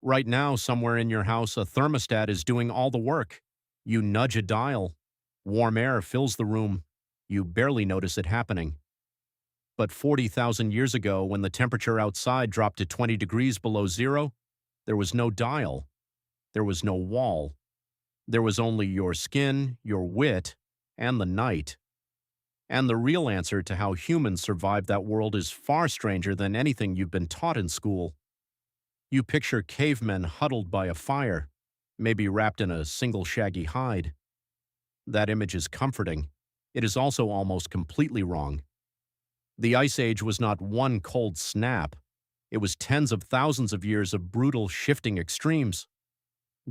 Right now, somewhere in your house, a thermostat is doing all the work. You nudge a dial. Warm air fills the room. You barely notice it happening. But 40,000 years ago, when the temperature outside dropped to 20 degrees below zero, there was no dial. There was no wall. There was only your skin, your wit, and the night. And the real answer to how humans survived that world is far stranger than anything you've been taught in school. You picture cavemen huddled by a fire, maybe wrapped in a single shaggy hide. That image is comforting. It is also almost completely wrong. The Ice Age was not one cold snap. It was tens of thousands of years of brutal, shifting extremes.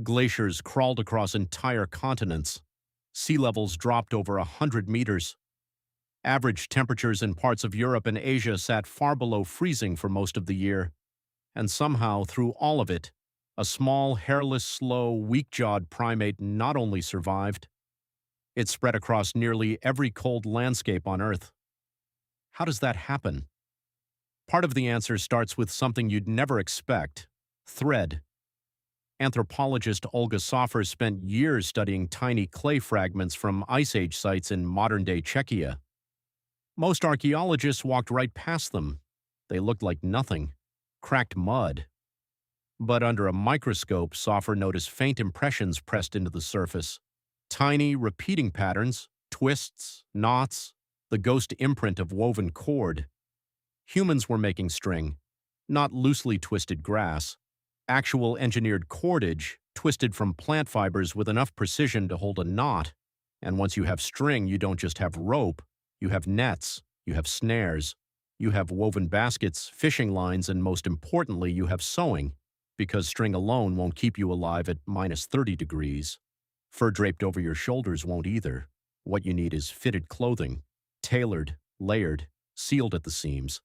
Glaciers crawled across entire continents. Sea levels dropped over 100 meters. Average temperatures in parts of Europe and Asia sat far below freezing for most of the year. And somehow, through all of it, a small, hairless, slow, weak-jawed primate not only survived, it spread across nearly every cold landscape on Earth. How does that happen? Part of the answer starts with something you'd never expect: thread. Anthropologist Olga Soffer spent years studying tiny clay fragments from Ice Age sites in modern-day Czechia. Most archaeologists walked right past them. They looked like nothing, cracked mud. But under a microscope, Soffer noticed faint impressions pressed into the surface. Tiny, repeating patterns, twists, knots, the ghost imprint of woven cord. Humans were making string, not loosely twisted grass. Actual engineered cordage, twisted from plant fibers with enough precision to hold a knot. And once you have string, you don't just have rope, you have nets, you have snares, you have woven baskets, fishing lines, and most importantly, you have sewing, because string alone won't keep you alive at minus 30 degrees. Fur draped over your shoulders won't either. What you need is fitted clothing, tailored, layered, sealed at the seams.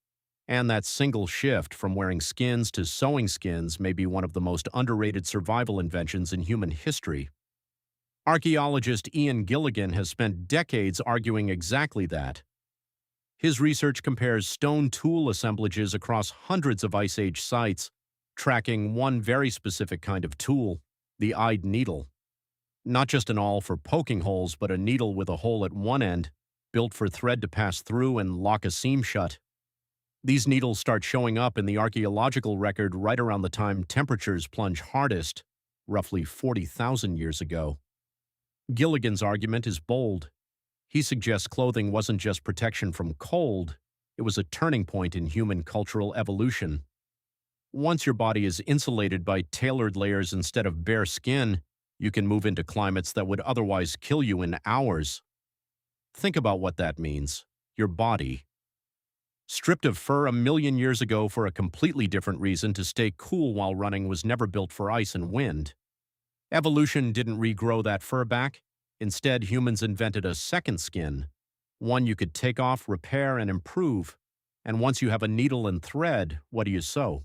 And that single shift from wearing skins to sewing skins may be one of the most underrated survival inventions in human history. Archaeologist Ian Gilligan has spent decades arguing exactly that. His research compares stone tool assemblages across hundreds of Ice Age sites, tracking one very specific kind of tool, the eyed needle. Not just an awl for poking holes, but a needle with a hole at one end, built for thread to pass through and lock a seam shut. These needles start showing up in the archaeological record right around the time temperatures plunge hardest, roughly 40,000 years ago. Gilligan's argument is bold. He suggests clothing wasn't just protection from cold, it was a turning point in human cultural evolution. Once your body is insulated by tailored layers instead of bare skin, you can move into climates that would otherwise kill you in hours. Think about what that means. Your body, stripped of fur a million years ago for a completely different reason, to stay cool while running, was never built for ice and wind. Evolution didn't regrow that fur back. Instead, humans invented a second skin, one you could take off, repair, and improve. And once you have a needle and thread, what do you sew?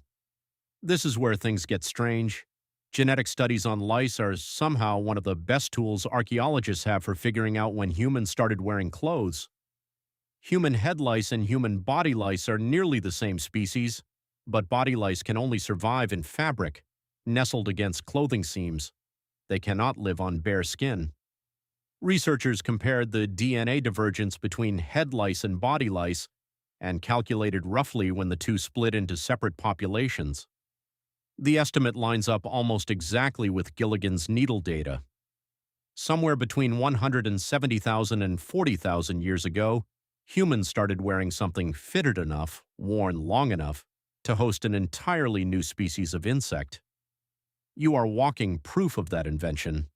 This is where things get strange. Genetic studies on lice are somehow one of the best tools archaeologists have for figuring out when humans started wearing clothes. Human head lice and human body lice are nearly the same species, but body lice can only survive in fabric, nestled against clothing seams. They cannot live on bare skin. Researchers compared the DNA divergence between head lice and body lice and calculated roughly when the two split into separate populations. The estimate lines up almost exactly with Gilligan's needle data. Somewhere between 170,000 and 40,000 years ago, humans started wearing something fitted enough, worn long enough, to host an entirely new species of insect. You are walking proof of that invention.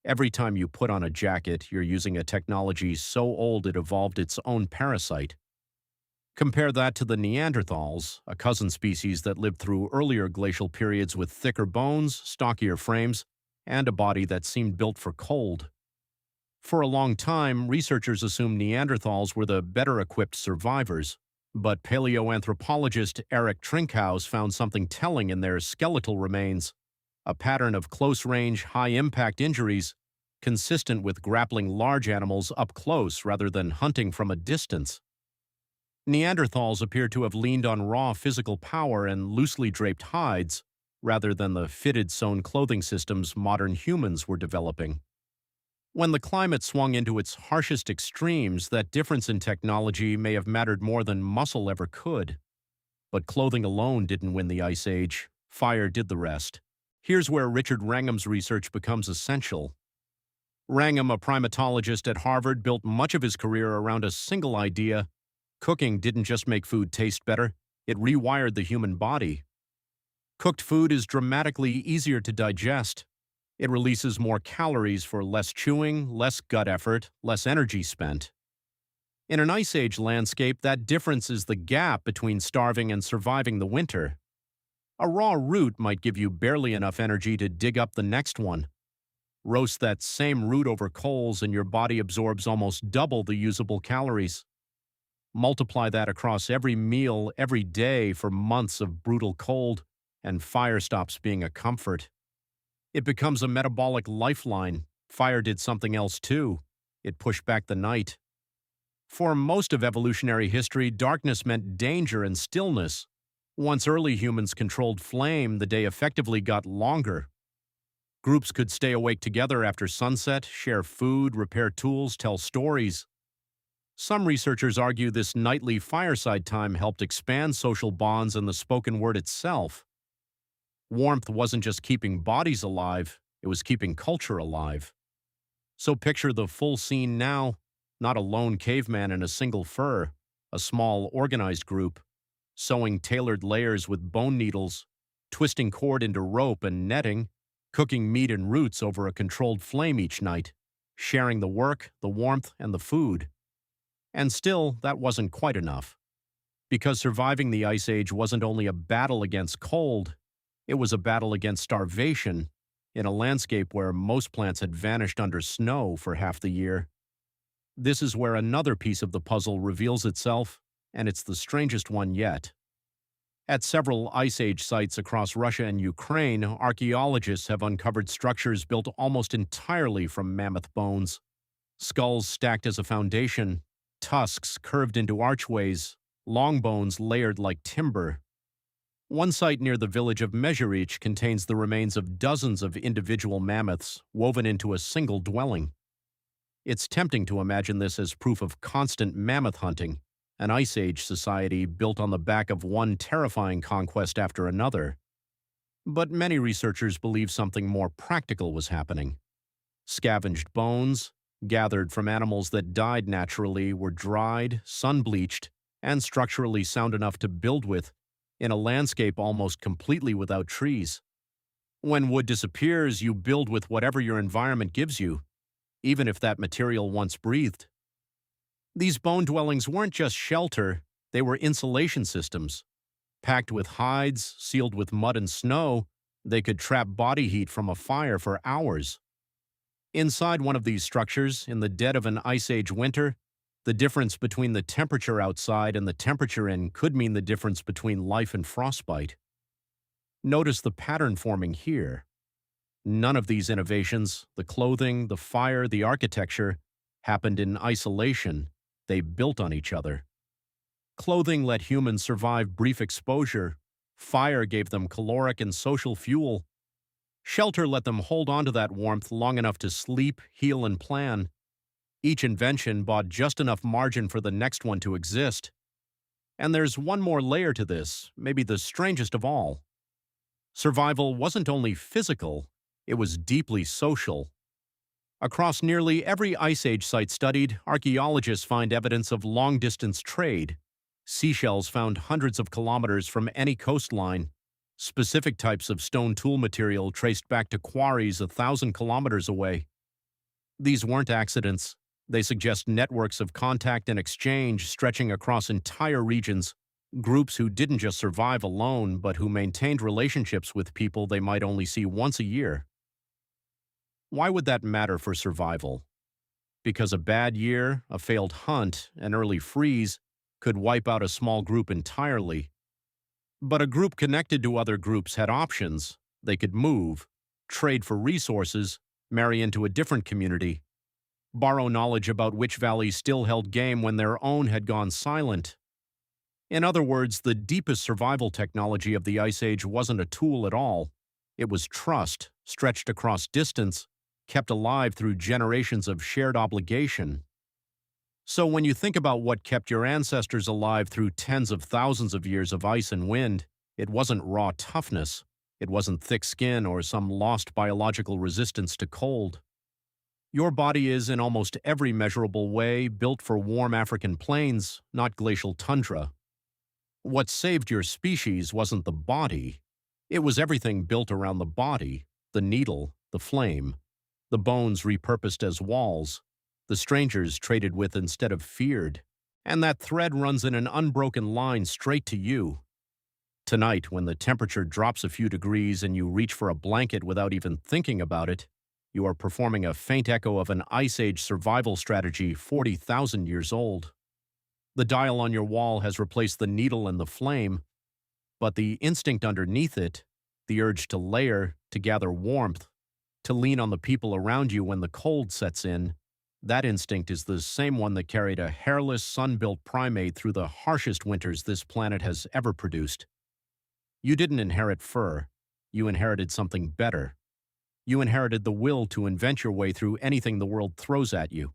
Every time you put on a jacket, you're using a technology so old it evolved its own parasite. Compare that to the Neanderthals, a cousin species that lived through earlier glacial periods with thicker bones, stockier frames, and a body that seemed built for cold. For a long time, researchers assumed Neanderthals were the better-equipped survivors, but paleoanthropologist Eric Trinkhaus found something telling in their skeletal remains, a pattern of close-range, high-impact injuries consistent with grappling large animals up close rather than hunting from a distance. Neanderthals appear to have leaned on raw physical power and loosely draped hides, rather than the fitted sewn clothing systems modern humans were developing. When the climate swung into its harshest extremes, that difference in technology may have mattered more than muscle ever could. But clothing alone didn't win the Ice Age. Fire did the rest. Here's where Richard Wrangham's research becomes essential. Wrangham, a primatologist at Harvard, built much of his career around a single idea. Cooking didn't just make food taste better, it rewired the human body. Cooked food is dramatically easier to digest. It releases more calories for less chewing, less gut effort, less energy spent. In an Ice Age landscape, that difference is the gap between starving and surviving the winter. A raw root might give you barely enough energy to dig up the next one. Roast that same root over coals and your body absorbs almost double the usable calories. Multiply that across every meal, every day for months of brutal cold, and fire stops being a comfort. It becomes a metabolic lifeline. Fire did something else too. It pushed back the night. For most of evolutionary history, darkness meant danger and stillness. Once early humans controlled flame, the day effectively got longer. Groups could stay awake together after sunset, share food, repair tools, tell stories. Some researchers argue this nightly fireside time helped expand social bonds and the spoken word itself. Warmth wasn't just keeping bodies alive, it was keeping culture alive. So picture the full scene now, not a lone caveman in a single fur, a small, organized group, sewing tailored layers with bone needles, twisting cord into rope and netting, cooking meat and roots over a controlled flame each night, sharing the work, the warmth, and the food. And still, that wasn't quite enough. Because surviving the Ice Age wasn't only a battle against cold, it was a battle against starvation in a landscape where most plants had vanished under snow for half the year. This is where another piece of the puzzle reveals itself, and it's the strangest one yet. At several Ice Age sites across Russia and Ukraine, archaeologists have uncovered structures built almost entirely from mammoth bones. Skulls stacked as a foundation, tusks curved into archways, long bones layered like timber. One site near the village of Mezhirich contains the remains of dozens of individual mammoths woven into a single dwelling. It's tempting to imagine this as proof of constant mammoth hunting, an Ice Age society built on the back of one terrifying conquest after another. But many researchers believe something more practical was happening. Scavenged bones, gathered from animals that died naturally, were dried, sun-bleached, and structurally sound enough to build with, in a landscape almost completely without trees. When wood disappears, you build with whatever your environment gives you, even if that material once breathed. These bone dwellings weren't just shelter, they were insulation systems. Packed with hides, sealed with mud and snow, they could trap body heat from a fire for hours. Inside one of these structures, in the dead of an Ice Age winter, the difference between the temperature outside and the temperature in could mean the difference between life and frostbite. Notice the pattern forming here. None of these innovations, the clothing, the fire, the architecture, happened in isolation. They built on each other. Clothing let humans survive brief exposure. Fire gave them caloric and social fuel. Shelter let them hold on to that warmth long enough to sleep, heal, and plan. Each invention bought just enough margin for the next one to exist. And there's one more layer to this, maybe the strangest of all. Survival wasn't only physical, it was deeply social. Across nearly every Ice Age site studied, archaeologists find evidence of long-distance trade. Seashells found hundreds of kilometers from any coastline. Specific types of stone tool material traced back to quarries 1,000 kilometers away. These weren't accidents. They suggest networks of contact and exchange stretching across entire regions, groups who didn't just survive alone, but who maintained relationships with people they might only see once a year. Why would that matter for survival? Because a bad year, a failed hunt, an early freeze could wipe out a small group entirely. But a group connected to other groups had options. They could move, trade for resources, marry into a different community, borrow knowledge about which valleys still held game when their own had gone silent. In other words, the deepest survival technology of the Ice Age wasn't a tool at all. It was trust, stretched across distance, kept alive through generations of shared obligation. So when you think about what kept your ancestors alive through tens of thousands of years of ice and wind, it wasn't raw toughness. It wasn't thick skin or some lost biological resistance to cold. Your body is, in almost every measurable way, built for warm African plains, not glacial tundra. What saved your species wasn't the body. It was everything built around the body: the needle, the flame, the bones repurposed as walls, the strangers traded with instead of feared. And that thread runs in an unbroken line straight to you. Tonight, when the temperature drops a few degrees and you reach for a blanket without even thinking about it, you are performing a faint echo of an Ice Age survival strategy 40,000 years old. The dial on your wall has replaced the needle and the flame, but the instinct underneath it, the urge to layer, to gather warmth, to lean on the people around you when the cold sets in, that instinct is the same one that carried a hairless, sun-built primate through the harshest winters this planet has ever produced. You didn't inherit fur. You inherited something better. You inherited the will to invent your way through anything the world throws at you.